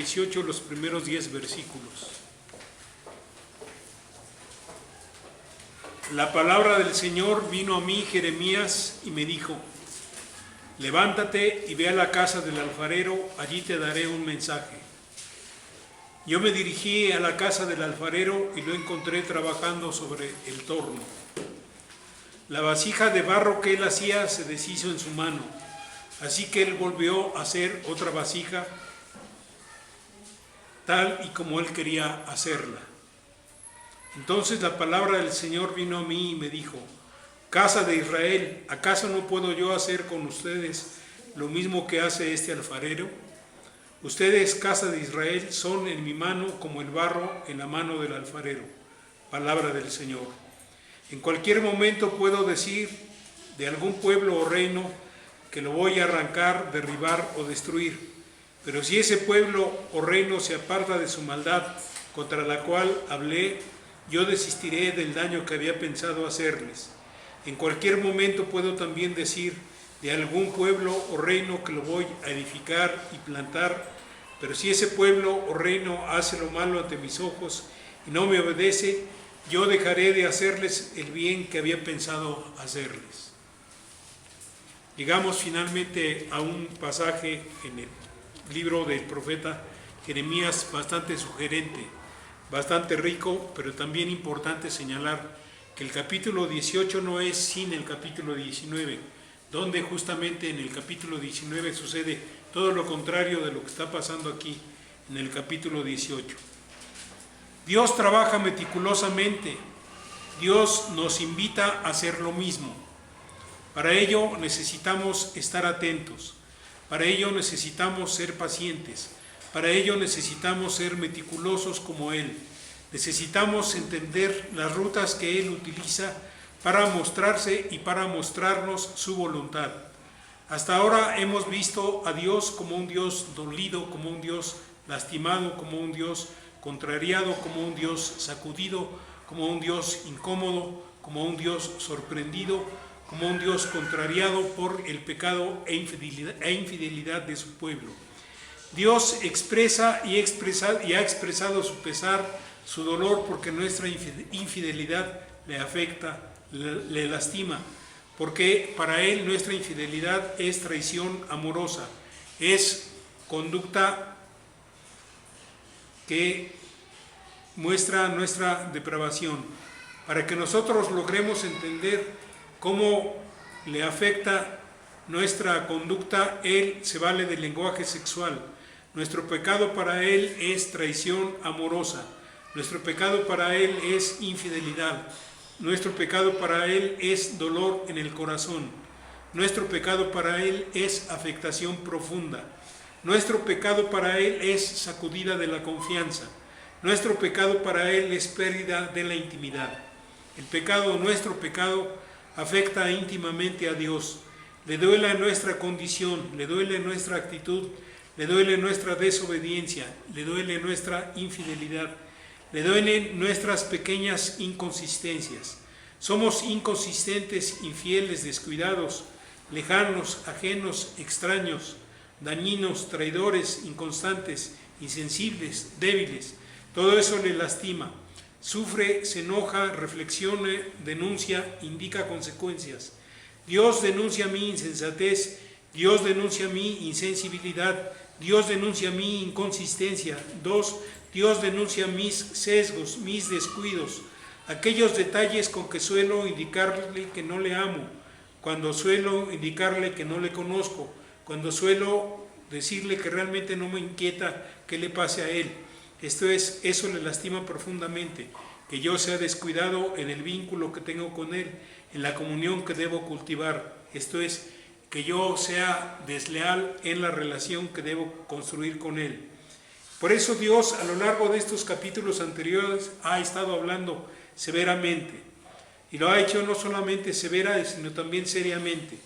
18, los primeros 10 versículos. La palabra del Señor vino a mí, Jeremías, y me dijo: levántate y ve a la casa del alfarero, allí te daré un mensaje. Yo me dirigí a la casa del alfarero y lo encontré trabajando sobre el torno. La vasija de barro que él hacía se deshizo en su mano, así que él volvió a hacer otra vasija tal y como él quería hacerla. Entonces la palabra del Señor vino a mí y me dijo: casa de Israel, ¿acaso no puedo yo hacer con ustedes lo mismo que hace este alfarero? Ustedes, casa de Israel, son en mi mano como el barro en la mano del alfarero. Palabra del Señor. En cualquier momento puedo decir de algún pueblo o reino que lo voy a arrancar, derribar o destruir. Pero si ese pueblo o reino se aparta de su maldad contra la cual hablé, yo desistiré del daño que había pensado hacerles. En cualquier momento puedo también decir de algún pueblo o reino que lo voy a edificar y plantar, pero si ese pueblo o reino hace lo malo ante mis ojos y no me obedece, yo dejaré de hacerles el bien que había pensado hacerles. Llegamos finalmente a un pasaje en el libro del profeta Jeremías bastante sugerente, bastante rico, pero también importante señalar que el capítulo 18 no es sin el capítulo 19, donde justamente en el capítulo 19 sucede todo lo contrario de lo que está pasando aquí en el capítulo 18. Dios trabaja meticulosamente, Dios nos invita a hacer lo mismo. Para ello necesitamos estar atentos, para ello necesitamos ser pacientes, para ello necesitamos ser meticulosos como Él. Necesitamos entender las rutas que Él utiliza para mostrarse y para mostrarnos su voluntad. Hasta ahora hemos visto a Dios como un Dios dolido, como un Dios lastimado, como un Dios contrariado, como un Dios sacudido, como un Dios incómodo, como un Dios sorprendido, como un Dios contrariado por el pecado e infidelidad de su pueblo. Dios expresa y ha expresado su pesar, su dolor, porque nuestra infidelidad le afecta, le lastima, porque para Él nuestra infidelidad es traición amorosa, es conducta que muestra nuestra depravación. Para que nosotros logremos entender cómo le afecta nuestra conducta, Él se vale del lenguaje sexual. Nuestro pecado para Él es traición amorosa. Nuestro pecado para Él es infidelidad. Nuestro pecado para Él es dolor en el corazón. Nuestro pecado para Él es afectación profunda. Nuestro pecado para Él es sacudida de la confianza. Nuestro pecado para Él es pérdida de la intimidad. Nuestro pecado afecta íntimamente a Dios. Le duele nuestra condición, le duele nuestra actitud, le duele nuestra desobediencia, le duele nuestra infidelidad, le duelen nuestras pequeñas inconsistencias. Somos inconsistentes, infieles, descuidados, lejanos, ajenos, extraños, dañinos, traidores, inconstantes, insensibles, débiles. Todo eso le lastima. Sufre, se enoja, reflexiona, denuncia, indica consecuencias. Dios denuncia mi insensatez, Dios denuncia mi insensibilidad, Dios denuncia mi inconsistencia. 2. Dios denuncia mis sesgos, mis descuidos, aquellos detalles con que suelo indicarle que no le amo, cuando suelo indicarle que no le conozco, cuando suelo decirle que realmente no me inquieta qué le pase a él. Eso le lastima profundamente, que yo sea descuidado en el vínculo que tengo con él, en la comunión que debo cultivar. Esto es, que yo sea desleal en la relación que debo construir con él. Por eso Dios a lo largo de estos capítulos anteriores ha estado hablando severamente, y lo ha hecho no solamente severa, sino también seriamente,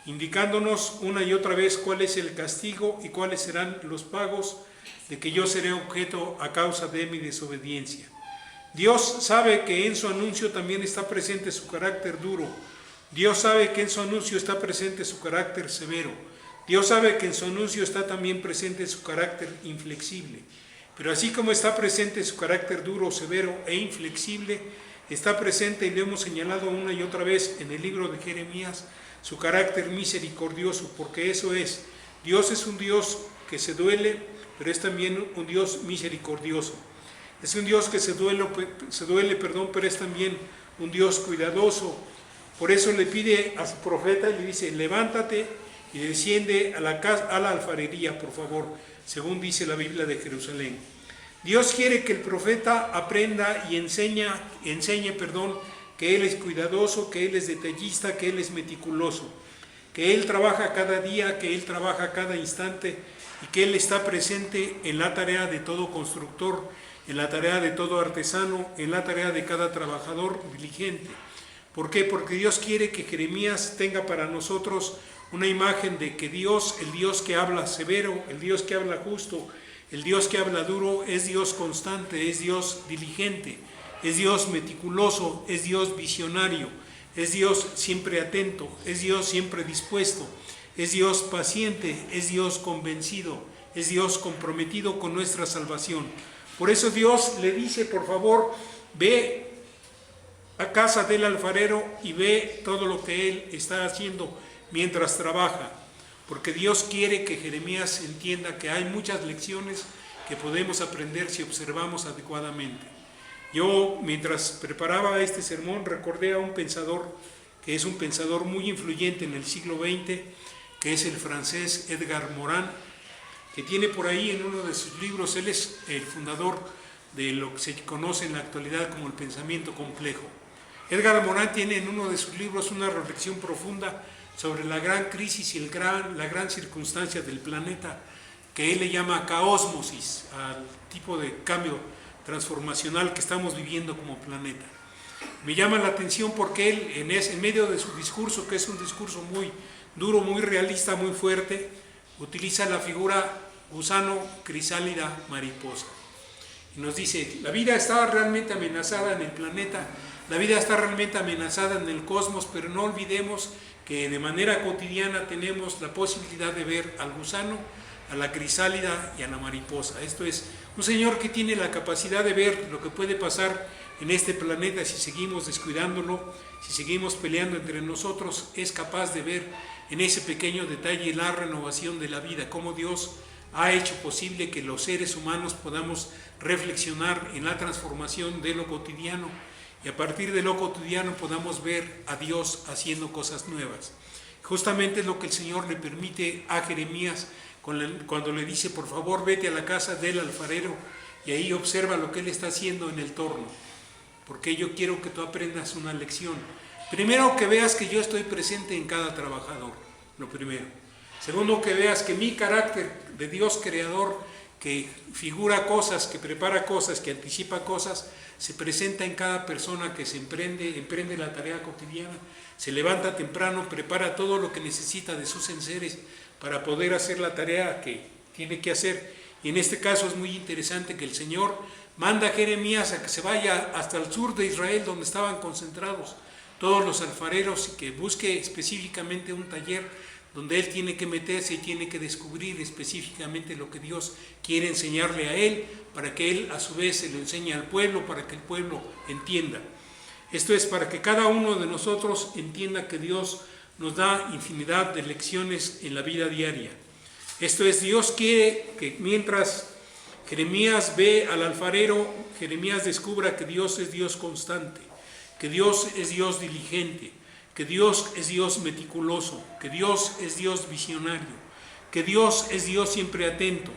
indicándonos una y otra vez cuál es el castigo y cuáles serán los pagos de que yo seré objeto a causa de mi desobediencia. Dios sabe que en su anuncio también está presente su carácter duro. Dios sabe que en su anuncio está presente su carácter severo. Dios sabe que en su anuncio está también presente su carácter inflexible, pero así como está presente su carácter duro, severo e inflexible, está presente, y lo hemos señalado una y otra vez en el libro de Jeremías, su carácter misericordioso, porque eso es. Dios es un Dios que se duele, pero es también un Dios misericordioso. Es un Dios que se duele, pero es también un Dios cuidadoso. Por eso le pide a su profeta y le dice: levántate y desciende a la alfarería, por favor, según dice la Biblia de Jerusalén. Dios quiere que el profeta aprenda y enseñe, que Él es cuidadoso, que Él es detallista, que Él es meticuloso, que Él trabaja cada día, que Él trabaja cada instante y que Él está presente en la tarea de todo constructor, en la tarea de todo artesano, en la tarea de cada trabajador diligente. ¿Por qué? Porque Dios quiere que Jeremías tenga para nosotros una imagen de que Dios, el Dios que habla severo, el Dios que habla justo, el Dios que habla duro, es Dios constante, es Dios diligente, es Dios meticuloso, es Dios visionario, es Dios siempre atento, es Dios siempre dispuesto, es Dios paciente, es Dios convencido, es Dios comprometido con nuestra salvación. Por eso Dios le dice: por favor, ve a casa del alfarero y ve todo lo que él está haciendo mientras trabaja, porque Dios quiere que Jeremías entienda que hay muchas lecciones que podemos aprender si observamos adecuadamente. Yo, mientras preparaba este sermón, recordé a un pensador que es un pensador muy influyente en el siglo XX, que es el francés Edgar Morin, que tiene por ahí en uno de sus libros, él es el fundador de lo que se conoce en la actualidad como el pensamiento complejo. Edgar Morin tiene en uno de sus libros una reflexión profunda sobre la gran crisis y la gran circunstancia del planeta, que él le llama caósmosis, al tipo de cambio transformacional que estamos viviendo como planeta. Me llama la atención porque él, en medio de su discurso, que es un discurso muy duro, muy realista, muy fuerte, utiliza la figura gusano, crisálida, mariposa. Y nos dice: la vida está realmente amenazada en el planeta, la vida está realmente amenazada en el cosmos, pero no olvidemos que de manera cotidiana tenemos la posibilidad de ver al gusano, a la crisálida y a la mariposa. Esto es, un Señor que tiene la capacidad de ver lo que puede pasar en este planeta si seguimos descuidándolo, si seguimos peleando entre nosotros, es capaz de ver en ese pequeño detalle la renovación de la vida, cómo Dios ha hecho posible que los seres humanos podamos reflexionar en la transformación de lo cotidiano, y a partir de lo cotidiano podamos ver a Dios haciendo cosas nuevas. Justamente es lo que el Señor le permite a Jeremías cuando le dice: por favor, vete a la casa del alfarero y ahí observa lo que él está haciendo en el torno, porque yo quiero que tú aprendas una lección. Primero, que veas que yo estoy presente en cada trabajador, lo primero. Segundo, que veas que mi carácter de Dios creador, que figura cosas, que prepara cosas, que anticipa cosas, se presenta en cada persona que se emprende la tarea cotidiana, se levanta temprano, prepara todo lo que necesita de sus enseres para poder hacer la tarea que tiene que hacer. Y en este caso es muy interesante que el Señor manda a Jeremías a que se vaya hasta el sur de Israel, donde estaban concentrados todos los alfareros, y que busque específicamente un taller donde él tiene que meterse y tiene que descubrir específicamente lo que Dios quiere enseñarle a él, para que él a su vez se lo enseñe al pueblo, para que el pueblo entienda. Esto es para que cada uno de nosotros entienda que Dios nos da infinidad de lecciones en la vida diaria. Esto es, Dios quiere que mientras Jeremías ve al alfarero, Jeremías descubra que Dios es Dios constante, que Dios es Dios diligente, que Dios es Dios meticuloso, que Dios es Dios visionario, que Dios es Dios siempre atento,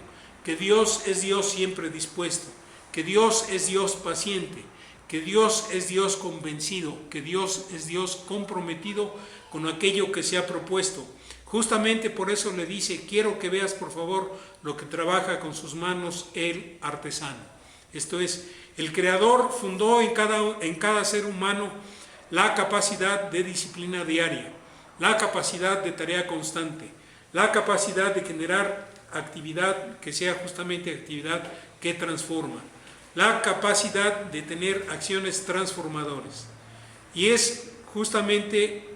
que Dios es Dios siempre dispuesto, que Dios es Dios paciente, que Dios es Dios convencido, que Dios es Dios comprometido con aquello que se ha propuesto. Justamente por eso le dice: quiero que veas por favor lo que trabaja con sus manos el artesano. Esto es, el Creador fundó en cada ser humano la capacidad de disciplina diaria, la capacidad de tarea constante, la capacidad de generar actividad que sea justamente actividad que transforma, la capacidad de tener acciones transformadoras. Y es justamente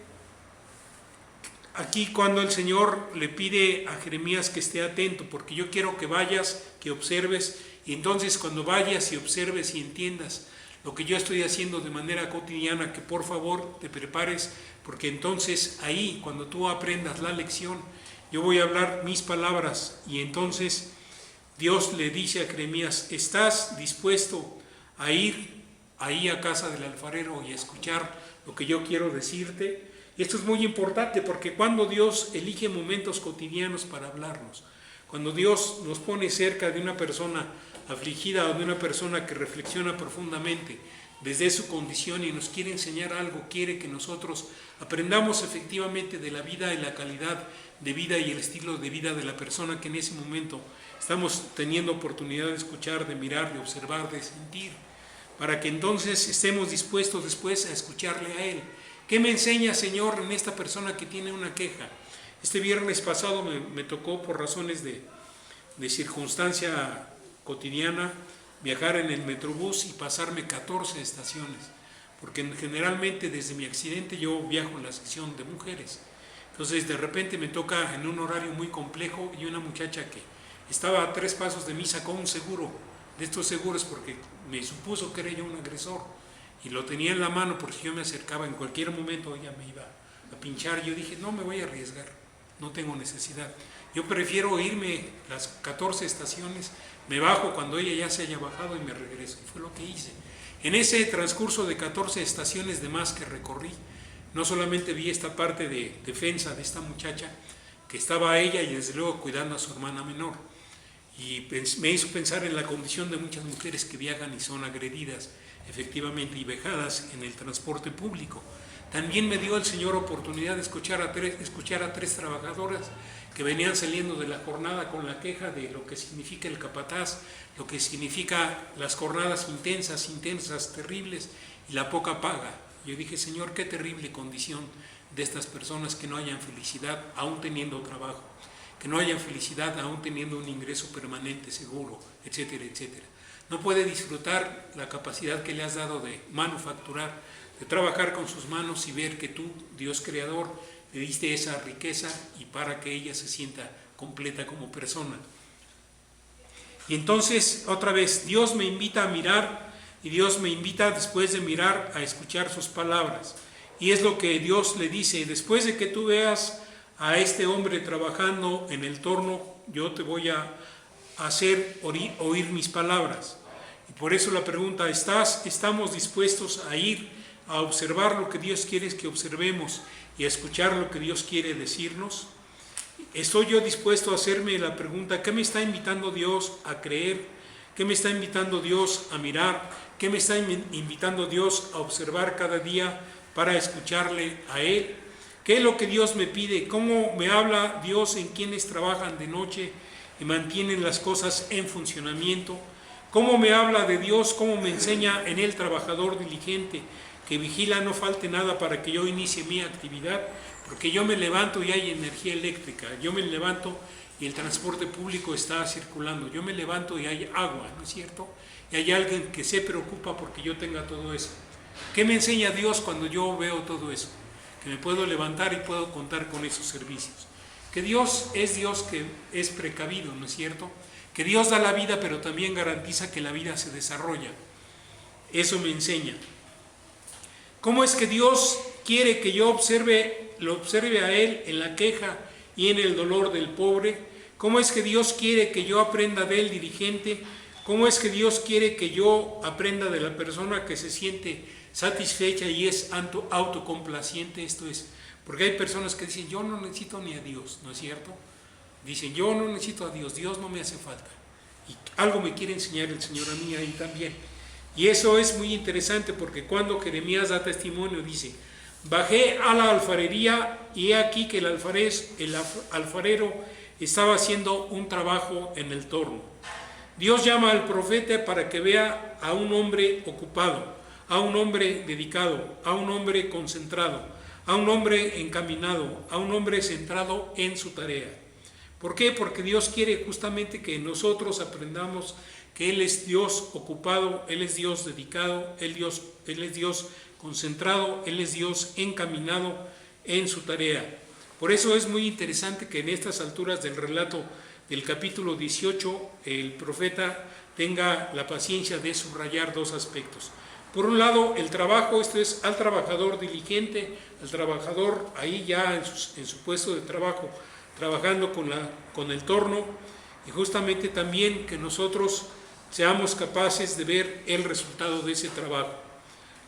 aquí cuando el Señor le pide a Jeremías que esté atento, porque yo quiero que vayas, que observes, y entonces cuando vayas y observes y entiendas lo que yo estoy haciendo de manera cotidiana, que por favor te prepares, porque entonces ahí, cuando tú aprendas la lección, yo voy a hablar mis palabras, y entonces Dios le dice a Jeremías, ¿estás dispuesto a ir ahí a casa del alfarero y a escuchar lo que yo quiero decirte? Y esto es muy importante, porque cuando Dios elige momentos cotidianos para hablarnos, cuando Dios nos pone cerca de una persona afligida o de una persona que reflexiona profundamente desde su condición y nos quiere enseñar algo, quiere que nosotros aprendamos efectivamente de la vida y la calidad de vida y el estilo de vida de la persona que en ese momento estamos teniendo oportunidad de escuchar, de mirar, de observar, de sentir, para que entonces estemos dispuestos después a escucharle a Él. ¿Qué me enseña, Señor, en esta persona que tiene una queja? Este viernes pasado me tocó, por razones de circunstancia cotidiana, viajar en el Metrobús y pasarme 14 estaciones, porque generalmente desde mi accidente yo viajo en la sección de mujeres. Entonces de repente me toca en un horario muy complejo, y una muchacha que estaba a 3 pasos de mí sacó un seguro, de estos seguros, porque me supuso que era yo un agresor, y lo tenía en la mano por si yo me acercaba en cualquier momento, ella me iba a pinchar. Yo dije, no me voy a arriesgar, no tengo necesidad, yo prefiero irme las 14 estaciones, me bajo cuando ella ya se haya bajado y me regreso. Y fue lo que hice. En ese transcurso de 14 estaciones de más que recorrí, no solamente vi esta parte de defensa de esta muchacha, que estaba ella y desde luego cuidando a su hermana menor, y me hizo pensar en la condición de muchas mujeres que viajan y son agredidas efectivamente y vejadas en el transporte público. También me dio el Señor oportunidad de escuchar a tres trabajadoras que venían saliendo de la jornada con la queja de lo que significa el capataz, lo que significa las jornadas intensas, terribles, y la poca paga. Yo dije, Señor, qué terrible condición de estas personas, que no hayan felicidad aún teniendo trabajo, que no hayan felicidad aún teniendo un ingreso permanente, seguro, etcétera, etcétera. No puede disfrutar la capacidad que le has dado de manufacturar, de trabajar con sus manos y ver que tú, Dios creador, le diste esa riqueza y para que ella se sienta completa como persona. Y entonces, otra vez, Dios me invita a mirar, y Dios me invita, después de mirar, a escuchar sus palabras. Y es lo que Dios le dice: después de que tú veas a este hombre trabajando en el torno, yo te voy a hacer oír mis palabras. Y por eso la pregunta, ¿estamos dispuestos a ir a observar lo que Dios quiere que observemos y a escuchar lo que Dios quiere decirnos? ¿Estoy yo dispuesto a hacerme la pregunta, ¿qué me está invitando Dios a creer? ¿Qué me está invitando Dios a mirar? ¿Qué me está invitando Dios a observar cada día para escucharle a Él? ¿Qué es lo que Dios me pide? ¿Cómo me habla Dios en quienes trabajan de noche y mantienen las cosas en funcionamiento? ¿Cómo me habla de Dios? ¿Cómo me enseña en el trabajador diligente que vigila no falte nada para que yo inicie mi actividad? Porque yo me levanto y hay energía eléctrica, yo me levanto y el transporte público está circulando, yo me levanto y hay agua, ¿no es cierto? Y hay alguien que se preocupa porque yo tenga todo eso. ¿Qué me enseña Dios cuando yo veo todo eso? Que me puedo levantar y puedo contar con esos servicios. Que Dios que es precavido, ¿no es cierto? Que Dios da la vida, pero también garantiza que la vida se desarrolla. Eso me enseña. ¿Cómo es que Dios quiere que yo lo observe a Él en la queja y en el dolor del pobre? ¿Cómo es que Dios quiere que yo aprenda del dirigente? ¿Cómo es que Dios quiere que yo aprenda de la persona que se siente satisfecha y es autocomplaciente? Esto es, porque hay personas que dicen, yo no necesito ni a Dios, ¿no es cierto? Dicen, yo no necesito a Dios, Dios no me hace falta. Y algo me quiere enseñar el Señor a mí ahí también. Y eso es muy interesante, porque cuando Jeremías da testimonio dice, bajé a la alfarería y he aquí que el alfarero estaba haciendo un trabajo en el torno. Dios llama al profeta para que vea a un hombre ocupado, a un hombre dedicado, a un hombre concentrado, a un hombre encaminado, a un hombre centrado en su tarea. ¿Por qué? Porque Dios quiere justamente que nosotros aprendamos que Él es Dios ocupado, Él es Dios dedicado, Él es Dios concentrado, Él es Dios encaminado en su tarea. Por eso es muy interesante que en estas alturas del relato del capítulo 18 el profeta tenga la paciencia de subrayar dos aspectos. Por un lado, el trabajo, esto es al trabajador diligente, al trabajador ahí ya en su puesto de trabajo, trabajando con el torno, y justamente también que nosotros seamos capaces de ver el resultado de ese trabajo.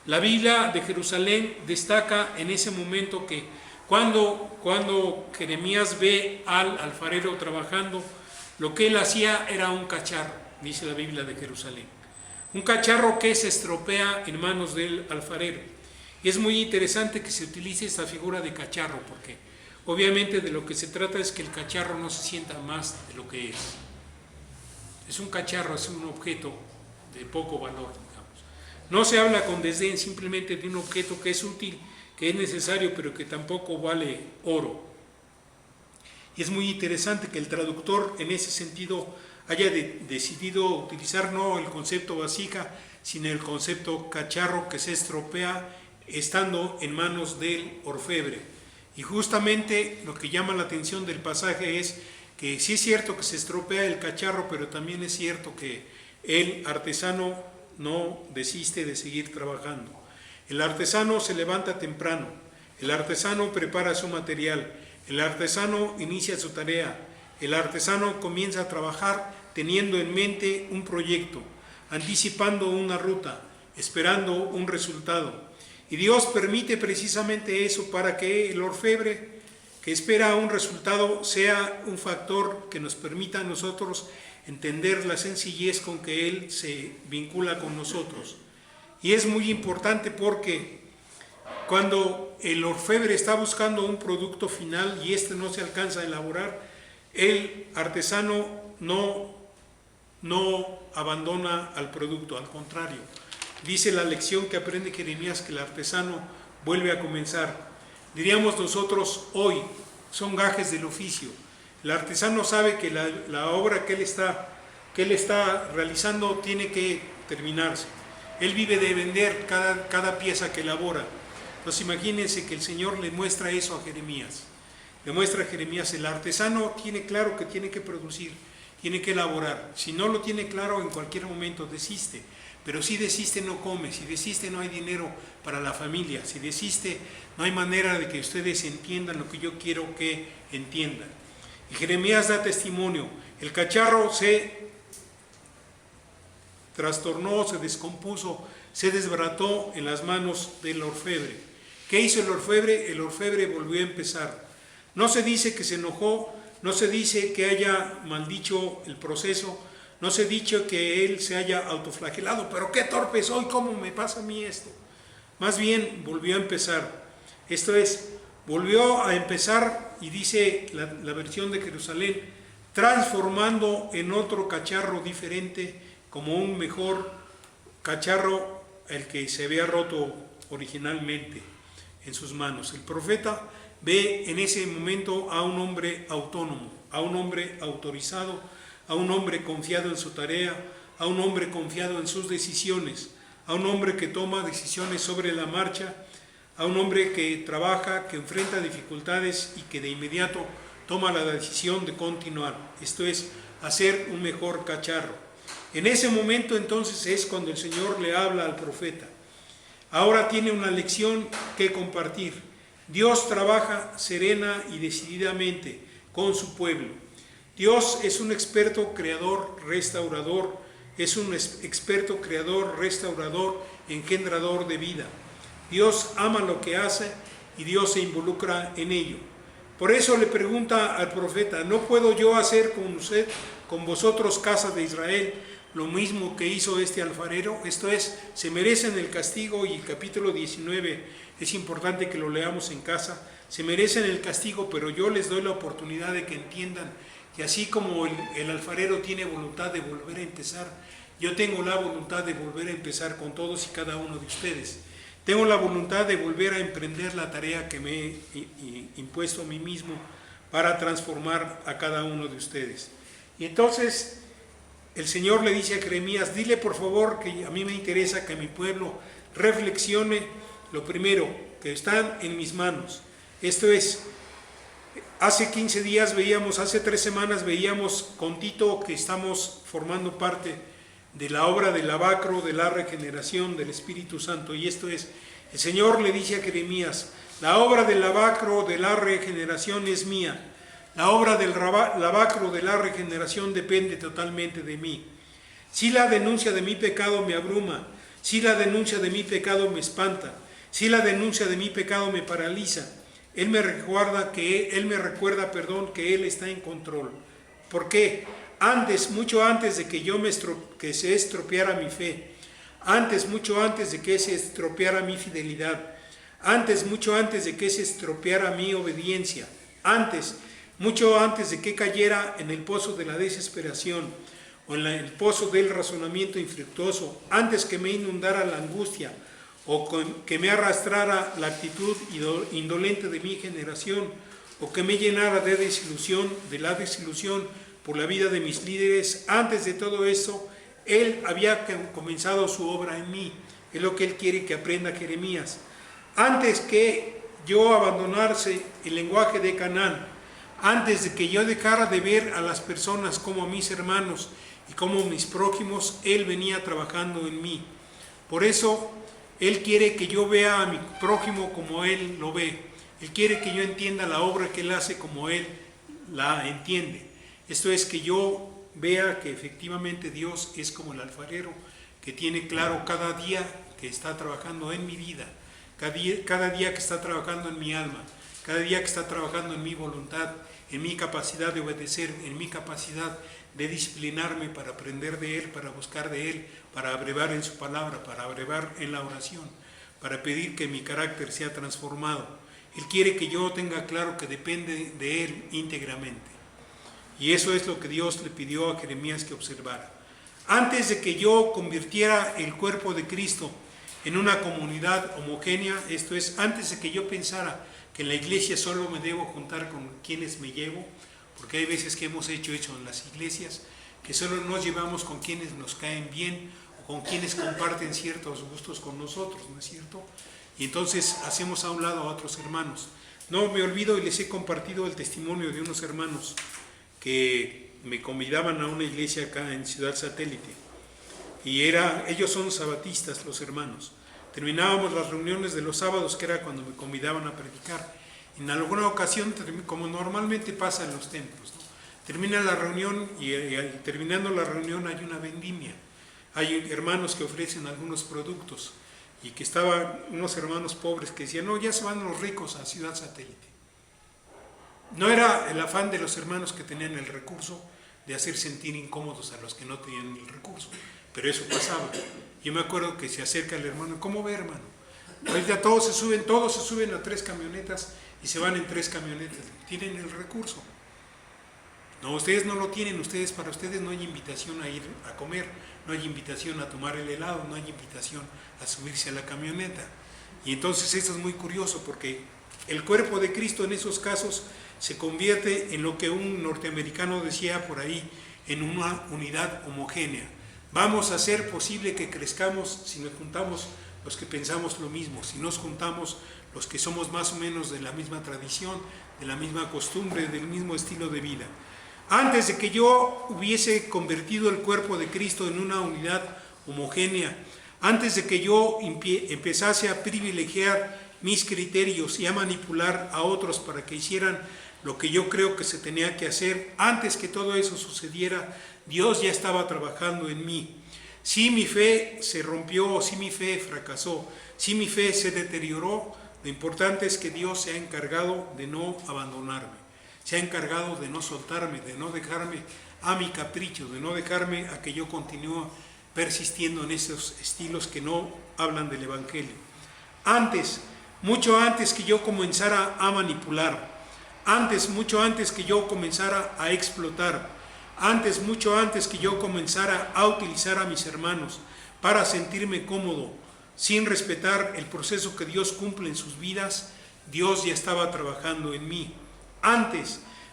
La Biblia de Jerusalén destaca en ese momento que cuando Jeremías ve al alfarero trabajando, lo que él hacía era un cacharro, dice la Biblia de Jerusalén. Un cacharro que se estropea en manos del alfarero. Y es muy interesante que se utilice esta figura de cacharro, porque obviamente de lo que se trata es que el cacharro no se sienta más de lo que es. Es un cacharro, es un objeto de poco valor, digamos. No se habla con desdén simplemente de un objeto que es útil, que es necesario, pero que tampoco vale oro. Y es muy interesante que el traductor en ese sentido haya decidido utilizar no el concepto vasija, sino el concepto cacharro que se estropea estando en manos del orfebre. Y justamente lo que llama la atención del pasaje es que sí es cierto que se estropea el cacharro, pero también es cierto que el artesano no desiste de seguir trabajando. El artesano se levanta temprano, el artesano prepara su material, el artesano inicia su tarea, el artesano comienza a trabajar teniendo en mente un proyecto, anticipando una ruta, esperando un resultado. Y Dios permite precisamente eso para que el orfebre, que espera un resultado, sea un factor que nos permita a nosotros entender la sencillez con que Él se vincula con nosotros. Y es muy importante porque cuando el orfebre está buscando un producto final y este no se alcanza a elaborar, el artesano no abandona al producto, al contrario. Dice la lección que aprende Jeremías que el artesano vuelve a comenzar. Diríamos nosotros hoy, son gajes del oficio. El artesano sabe que la obra que él está realizando tiene que terminarse. Él vive de vender cada pieza que elabora. Entonces imagínense que el Señor le muestra eso a Jeremías. Le muestra a Jeremías, el artesano tiene claro que tiene que producir, tiene que elaborar. Si no lo tiene claro, en cualquier momento desiste. Pero si desiste, no come. Si desiste, no hay dinero para la familia. Si desiste, no hay manera de que ustedes entiendan lo que yo quiero que entiendan. Y Jeremías da testimonio. El cacharro se trastornó, se descompuso, se desbarató en las manos del orfebre. ¿Qué hizo el orfebre? El orfebre volvió a empezar. No se dice que se enojó, no se dice que haya maldicho el proceso, no se ha dicho que él se haya autoflagelado, pero qué torpe soy, ¿cómo me pasa a mí esto? Más bien volvió a empezar. Esto es, volvió a empezar, y dice la versión de Jerusalén, transformando en otro cacharro diferente, como un mejor cacharro, el que se había roto originalmente en sus manos. El profeta ve en ese momento a un hombre autónomo, a un hombre autorizado, a un hombre confiado en su tarea, a un hombre confiado en sus decisiones, a un hombre que toma decisiones sobre la marcha, a un hombre que trabaja, que enfrenta dificultades y que de inmediato toma la decisión de continuar. Esto es, hacer un mejor cacharro. En ese momento entonces es cuando el Señor le habla al profeta. Ahora tiene una lección que compartir. Dios trabaja serena y decididamente con su pueblo. Dios es un experto creador, restaurador, es un experto creador, restaurador, engendrador de vida. Dios ama lo que hace y Dios se involucra en ello. Por eso le pregunta al profeta, ¿no puedo yo hacer con vosotros, casa de Israel, lo mismo que hizo este alfarero? Esto es, se merecen el castigo, y el capítulo 19 es importante que lo leamos en casa. Se merecen el castigo, pero yo les doy la oportunidad de que entiendan que así como el alfarero tiene voluntad de volver a empezar, yo tengo la voluntad de volver a empezar con todos y cada uno de ustedes. Tengo la voluntad de volver a emprender la tarea que me he impuesto a mí mismo para transformar a cada uno de ustedes. Y entonces el Señor le dice a Jeremías, dile por favor que a mí me interesa que mi pueblo reflexione lo primero, que están en mis manos. Esto es, Hace 15 días veíamos, hace 3 semanas veíamos con Tito que estamos formando parte de la obra del lavacro, de la regeneración del Espíritu Santo. Y esto es, el Señor le dice a Jeremías, la obra del lavacro, de la regeneración es mía. La obra del lavacro, de la regeneración depende totalmente de mí. Si la denuncia de mi pecado me abruma, si la denuncia de mi pecado me espanta, si la denuncia de mi pecado me paraliza, Él me recuerda que Él está en control. ¿Por qué? Mucho antes de que que se estropeara mi fe, mucho antes de que se estropeara mi fidelidad, mucho antes de que se estropeara mi obediencia, mucho antes de que cayera en el pozo de la desesperación o en el pozo del razonamiento infructuoso, antes que me inundara la angustia o que me arrastrara la actitud indolente de mi generación, o que me llenara de la desilusión por la vida de mis líderes, antes de todo eso, Él había comenzado su obra en mí. Es lo que Él quiere que aprenda Jeremías. Antes que yo abandonase el lenguaje de Canaán, antes de que yo dejara de ver a las personas como mis hermanos y como mis prójimos, Él venía trabajando en mí. Por eso, Él quiere que yo vea a mi prójimo como Él lo ve. Él quiere que yo entienda la obra que Él hace como Él la entiende. Esto es, que yo vea que efectivamente Dios es como el alfarero, que tiene claro cada día que está trabajando en mi vida, cada día que está trabajando en mi alma, cada día que está trabajando en mi voluntad, en mi capacidad de obedecer, en mi capacidad de disciplinarme para aprender de Él, para buscar de Él, para abrevar en su palabra, para abrevar en la oración, para pedir que mi carácter sea transformado. Él quiere que yo tenga claro que depende de Él íntegramente. Y eso es lo que Dios le pidió a Jeremías que observara. Antes de que yo convirtiera el cuerpo de Cristo en una comunidad homogénea, esto es, antes de que yo pensara que en la iglesia solo me debo juntar con quienes me llevo, porque hay veces que hemos hecho eso en las iglesias, que solo nos llevamos con quienes nos caen bien o con quienes comparten ciertos gustos con nosotros, ¿no es cierto? Y entonces hacemos a un lado a otros hermanos. No me olvido y les he compartido el testimonio de unos hermanos que me convidaban a una iglesia acá en Ciudad Satélite. Y ellos son sabatistas, los hermanos. Terminábamos las reuniones de los sábados, que era cuando me convidaban a predicar. En alguna ocasión, como normalmente pasa en los templos, ¿no? Termina la reunión y terminando la reunión hay una vendimia. Hay hermanos que ofrecen algunos productos y que estaban unos hermanos pobres que decían, no, ya se van los ricos a Ciudad Satélite. No era el afán de los hermanos que tenían el recurso de hacer sentir incómodos a los que no tenían el recurso, pero eso pasaba. Yo me acuerdo que se acerca el hermano, ¿cómo ve, hermano? Ahorita todos se suben a 3 camionetas y se van en 3 camionetas. Tienen el recurso. No, ustedes no lo tienen, para ustedes no hay invitación a ir a comer, no hay invitación a tomar el helado, no hay invitación a subirse a la camioneta. Y entonces eso es muy curioso, porque el cuerpo de Cristo en esos casos se convierte en lo que un norteamericano decía por ahí, en una unidad homogénea. Vamos a hacer posible que crezcamos si nos juntamos los que pensamos lo mismo, si nos juntamos los que somos más o menos de la misma tradición, de la misma costumbre, del mismo estilo de vida. Antes de que yo hubiese convertido el cuerpo de Cristo en una unidad homogénea, antes de que yo empezase a privilegiar mis criterios y a manipular a otros para que hicieran lo que yo creo que se tenía que hacer, antes que todo eso sucediera, Dios ya estaba trabajando en mí. Si mi fe se rompió, si mi fe fracasó, si mi fe se deterioró, lo importante es que Dios se ha encargado de no abandonarme, se ha encargado de no soltarme, de no dejarme a mi capricho, de no dejarme a que yo continúe persistiendo en esos estilos que no hablan del Evangelio. Mucho antes que yo comenzara a manipular, mucho antes que yo comenzara a explotar, mucho antes que yo comenzara a utilizar a mis hermanos para sentirme cómodo, sin respetar el proceso que Dios cumple en sus vidas, Dios ya estaba trabajando en mí.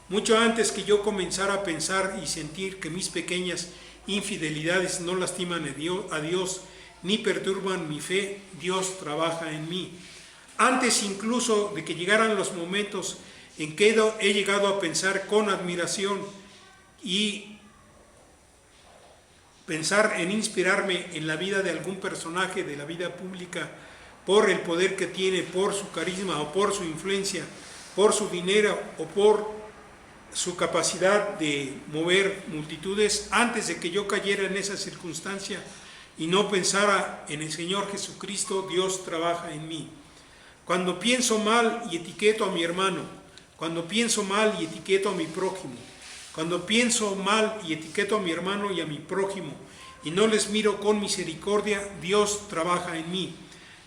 Mucho antes que yo comenzara a pensar y sentir que mis pequeñas infidelidades no lastiman a Dios ni perturban mi fe, Dios trabaja en mí. Antes incluso de que llegaran los momentos en que he llegado a pensar con admiración y pensar en inspirarme en la vida de algún personaje de la vida pública por el poder que tiene, por su carisma o por su influencia, por su dinero o por su capacidad de mover multitudes, antes de que yo cayera en esa circunstancia y no pensara en el Señor Jesucristo. Dios trabaja en mí. Cuando pienso mal y etiqueto a mi hermano, cuando pienso mal y etiqueto a mi prójimo, cuando pienso mal y etiqueto a mi hermano y a mi prójimo y no les miro con misericordia, Dios trabaja en mí.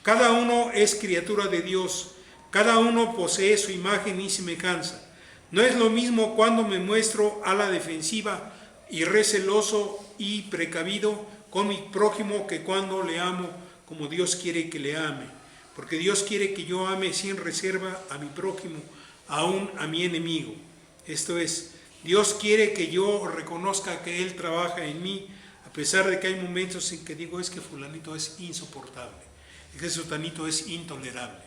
Cada uno es criatura de Dios, cada uno posee su imagen y semejanza. No es lo mismo cuando me muestro a la defensiva y receloso y precavido con mi prójimo que cuando le amo como Dios quiere que le ame. Porque Dios quiere que yo ame sin reserva a mi prójimo, aún a mi enemigo. Esto es, Dios quiere que yo reconozca que Él trabaja en mí, a pesar de que hay momentos en que digo, es que fulanito es insoportable, es que sotanito es intolerable.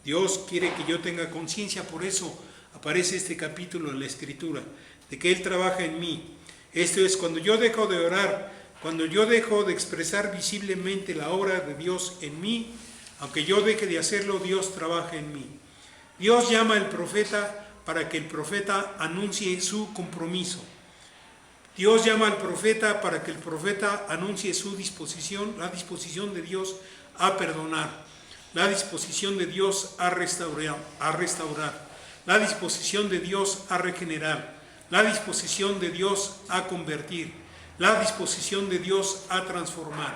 Dios quiere que yo tenga conciencia, por eso aparece este capítulo en la Escritura, de que Él trabaja en mí. Esto es, cuando yo dejo de orar, cuando yo dejo de expresar visiblemente la obra de Dios en mí, aunque yo deje de hacerlo, Dios trabaja en mí. Dios llama al profeta para que el profeta anuncie su compromiso. Dios llama al profeta para que el profeta anuncie su disposición, la disposición de Dios a perdonar, la disposición de Dios a restaurar, la disposición de Dios a regenerar, la disposición de Dios a convertir, la disposición de Dios a transformar.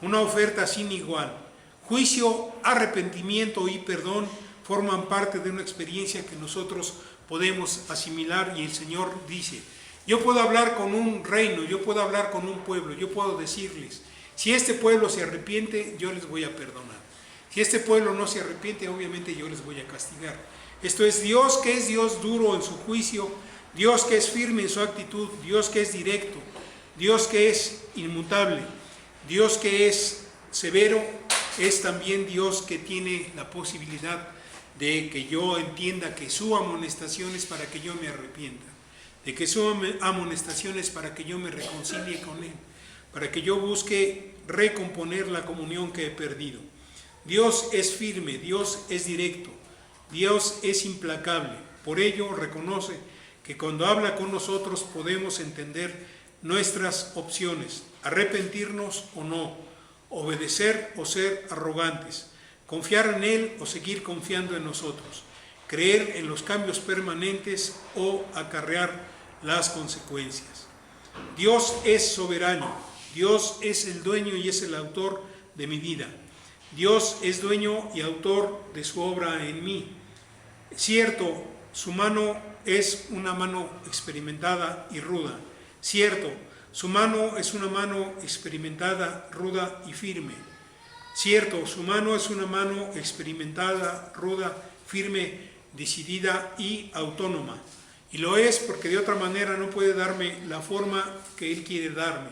Una oferta sin igual. Juicio, arrepentimiento y perdón forman parte de una experiencia que nosotros podemos asimilar, y el Señor dice, yo puedo hablar con un reino, yo puedo hablar con un pueblo, yo puedo decirles, si este pueblo se arrepiente, yo les voy a perdonar. Si este pueblo no se arrepiente, obviamente yo les voy a castigar. Esto es Dios, que es Dios duro en su juicio, Dios que es firme en su actitud, Dios que es directo, Dios que es inmutable, Dios que es severo, es también Dios que tiene la posibilidad de que yo entienda que su amonestación es para que yo me arrepienta, de que su amonestación es para que yo me reconcilie con Él, para que yo busque recomponer la comunión que he perdido. Dios es firme, Dios es directo, Dios es implacable. Por ello reconoce que cuando habla con nosotros podemos entender nuestras opciones, arrepentirnos o no, obedecer o ser arrogantes, confiar en Él o seguir confiando en nosotros, creer en los cambios permanentes o acarrear las consecuencias. Dios es soberano, Dios es el dueño y es el autor de mi vida. Dios es dueño y autor de su obra en mí. Cierto, su mano es una mano experimentada y ruda. Cierto, su mano es una mano experimentada, ruda y firme. Cierto, su mano es una mano experimentada, ruda, firme, decidida y autónoma. Y lo es porque de otra manera no puede darme la forma que Él quiere darme.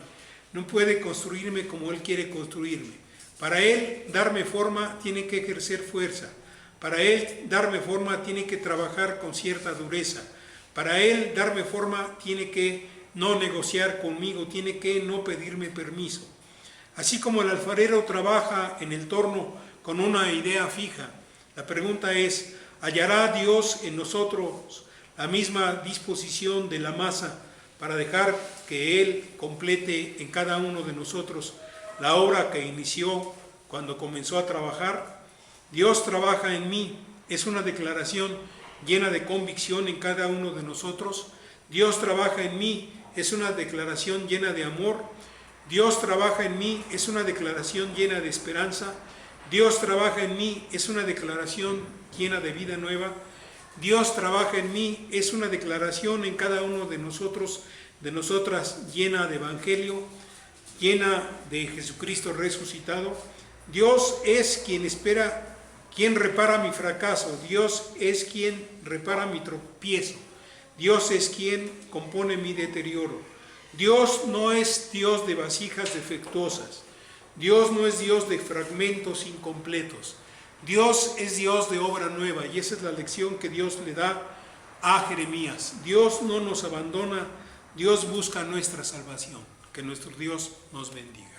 No puede construirme como Él quiere construirme. Para Él darme forma tiene que ejercer fuerza. Para Él darme forma tiene que trabajar con cierta dureza. Para Él darme forma tiene que no negociar conmigo, tiene que no pedirme permiso. Así como el alfarero trabaja en el torno con una idea fija, la pregunta es, ¿hallará Dios en nosotros la misma disposición de la masa para dejar que Él complete en cada uno de nosotros la obra que inició cuando comenzó a trabajar? Dios trabaja en mí, es una declaración llena de convicción en cada uno de nosotros. Dios trabaja en mí, es una declaración llena de amor. Dios trabaja en mí, es una declaración llena de esperanza. Dios trabaja en mí, es una declaración llena de vida nueva. Dios trabaja en mí, es una declaración en cada uno de nosotros, de nosotras, llena de evangelio, llena de Jesucristo resucitado. Dios es quien espera, quien repara mi fracaso. Dios es quien repara mi tropiezo. Dios es quien compone mi deterioro. Dios no es Dios de vasijas defectuosas. Dios no es Dios de fragmentos incompletos. Dios es Dios de obra nueva, y esa es la lección que Dios le da a Jeremías. Dios no nos abandona, Dios busca nuestra salvación. Que nuestro Dios nos bendiga.